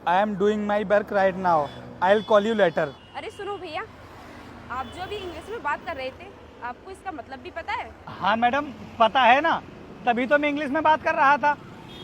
I am doing my work right now, I will call you later. अरे सुनो भैया, आप जो अभी इंग्लिश में बात कर रहे थे, आपको इसका मतलब भी पता है? हाँ मैडम, पता है ना, तभी तो मैं इंग्लिश में बात कर रहा था।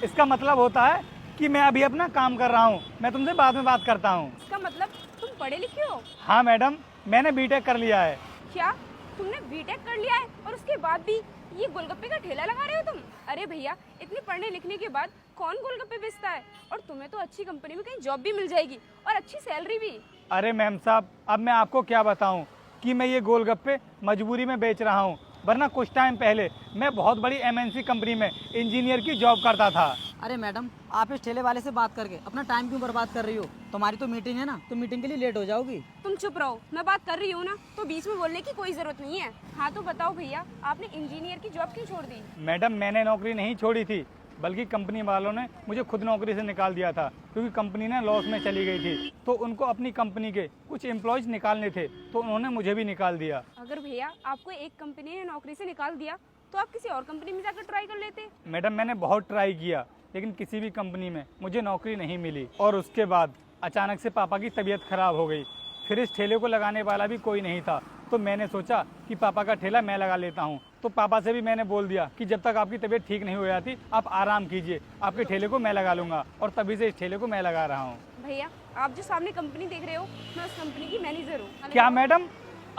इसका मतलब होता है कि मैं अभी अपना काम कर रहा हूँ, मैं तुमसे बाद में बात करता हूँ। इसका मतलब तुम पढ़े लिखे हो? हाँ मैडम, मैंने बीटेक कर लिया है। क्या तुमने बीटेक कर लिया है और उसके बाद भी ये गोलगप्पे का ठेला लगा रहे हो तुम? अरे भैया, इतने पढ़ने लिखने के बाद कौन गोलगप्पे बेचता है? और तुम्हें तो अच्छी कंपनी में कहीं जॉब भी मिल जाएगी और अच्छी सैलरी भी। अरे मैम साहब, अब मैं आपको क्या बताऊं कि मैं ये गोलगप्पे मजबूरी में बेच रहा हूं, वरना कुछ टाइम पहले मैं बहुत बड़ी एमएनसी कंपनी में इंजीनियर की जॉब करता था। अरे मैडम, आप इस ठेले वाले से बात करके अपना टाइम क्यों बर्बाद कर रही हो? तुम्हारी तो मीटिंग है ना, तो मीटिंग के लिए लेट हो जाओगी। तुम चुप रहो, मैं बात कर रही हूँ ना, तो बीच में बोलने की कोई जरूरत नहीं है। हाँ तो बताओ भैया, आपने इंजीनियर की जॉब क्यों छोड़ दी? मैडम, मैंने नौकरी नहीं छोड़ी थी, बल्कि कंपनी वालों ने मुझे खुद नौकरी से निकाल दिया था, क्योंकि कंपनी ने लॉस में चली गई थी। तो उनको अपनी कंपनी के कुछ एम्प्लॉयज निकालने थे, तो उन्होंने मुझे भी निकाल दिया। अगर भैया आपको एक कंपनी ने नौकरी से निकाल दिया, तो आप किसी और कंपनी में जाकर ट्राई कर लेते। मैडम, मैंने बहुत ट्राई किया, लेकिन किसी भी कंपनी में मुझे नौकरी नहीं मिली। और उसके बाद अचानक से पापा की तबीयत खराब हो गई। फिर इस ठेले को लगाने वाला भी कोई नहीं था, तो मैंने सोचा कि पापा का ठेला मैं लगा लेता हूँ। तो पापा से भी मैंने बोल दिया कि जब तक आपकी तबीयत ठीक नहीं हो जाती, आप आराम कीजिए, आपके ठेले को मैं लगा लूँगा। और तभी से इस ठेले को मैं लगा रहा हूँ। भैया, आप जो सामने कंपनी देख रहे हो, मैं उस कंपनी की मैनेजर हूँ। क्या मैडम,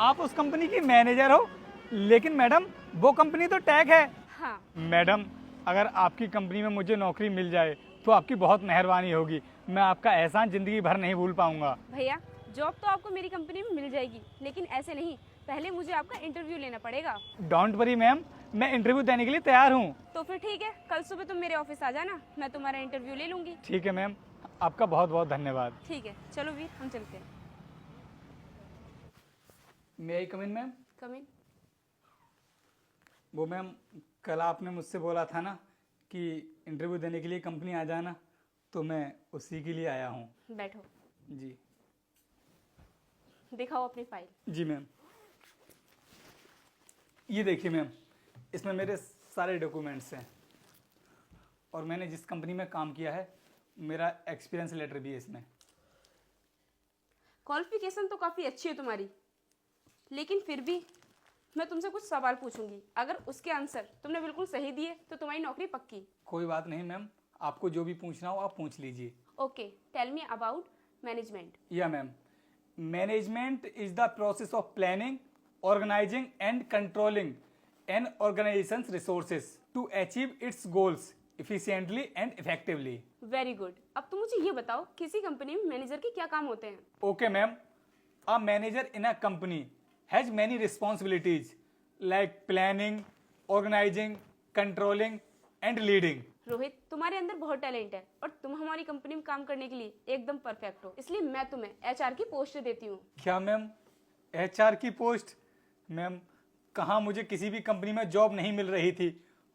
आप उस कंपनी की मैनेजर हो? लेकिन मैडम, वो कंपनी तो टैग है। हाँ। मैडम, अगर आपकी कंपनी में मुझे नौकरी मिल जाए तो आपकी बहुत मेहरबानी होगी। मैं आपका एहसान ज़िंदगी भर नहीं भूल पाऊंगा। भैया, जॉब तो आपको मेरी कंपनी में मिल जाएगी, लेकिन ऐसे नहीं, पहले मुझे आपका इंटरव्यू लेना पड़ेगा। डोंट वरी मैम, मैं इंटरव्यू देने के लिए तैयार हूँ। तो फिर ठीक है, कल सुबह तुम मेरे ऑफिस आ जाना, मैं तुम्हारा इंटरव्यू ले लूंगी। ठीक है मैम, आपका बहुत बहुत धन्यवाद। ठीक है, चलो वीर, हम चलते हैं। मे आई कम इन मैम? कम इन। वो मैम, कल आपने मुझसे बोला था ना कि इंटरव्यू देने के लिए कंपनी आ जाना, तो मैं उसी के लिए आया हूँ। बैठो। जी। दिखाओ अपनी फाइल। जी मैम, ये देखिए मैम, इसमें मेरे सारे डॉक्यूमेंट्स हैं, और मैंने जिस कंपनी में काम किया है, मेरा एक्सपीरियंस लेटर भी है इसमें। क्वालिफिकेशन तो काफ़ी अच्छी है तुम्हारी, लेकिन फिर भी मैं तुमसे कुछ सवाल पूछूंगी। अगर उसके आंसर तुमने बिल्कुल सही दिए तो तुम्हारी नौकरी पक्की। कोई बात नहीं मैम, आपको जो भी पूछना हो आप पूछ लीजिए। Okay, tell me about management. Yeah ma'am, management is the process of planning, organizing and controlling an organization's resources to achieve its goals efficiently and effectively। Very good. अब तुम मुझे ये बताओ, किसी कंपनी में मैनेजर के क्या काम होते हैं? Okay ma'am, a manager in a company has many responsibilities like planning, organizing, controlling and leading। Rohit, तुम्हारे अंदर बहुत टैलेंट है और तुम हमारी कंपनी में काम करने के लिए एकदम परफेक्ट हो, इसलिए मैं तुम्हें एचआर की पोस्ट देती हूँ। क्या मैम, एचआर की पोस्ट? मैम, कहाँ मुझे किसी भी कंपनी में जॉब नहीं मिल रही थी,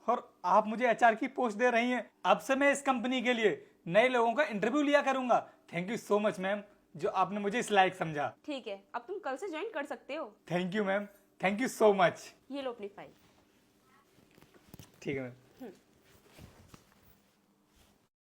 और आप मुझे एचआर की पोस्ट दे रही हैं। अब से मैं इस कंपनी के लिए नए लोगों का इंटरव्यू लिया करूंगा। Thank you so much ma'am, जो आपने मुझे इस लायक समझा। ठीक है, अब तुम कल से ज्वाइन कर सकते हो। Thank you ma'am, thank you so much. ये लो अपनी फाइल। ठीक है मैम।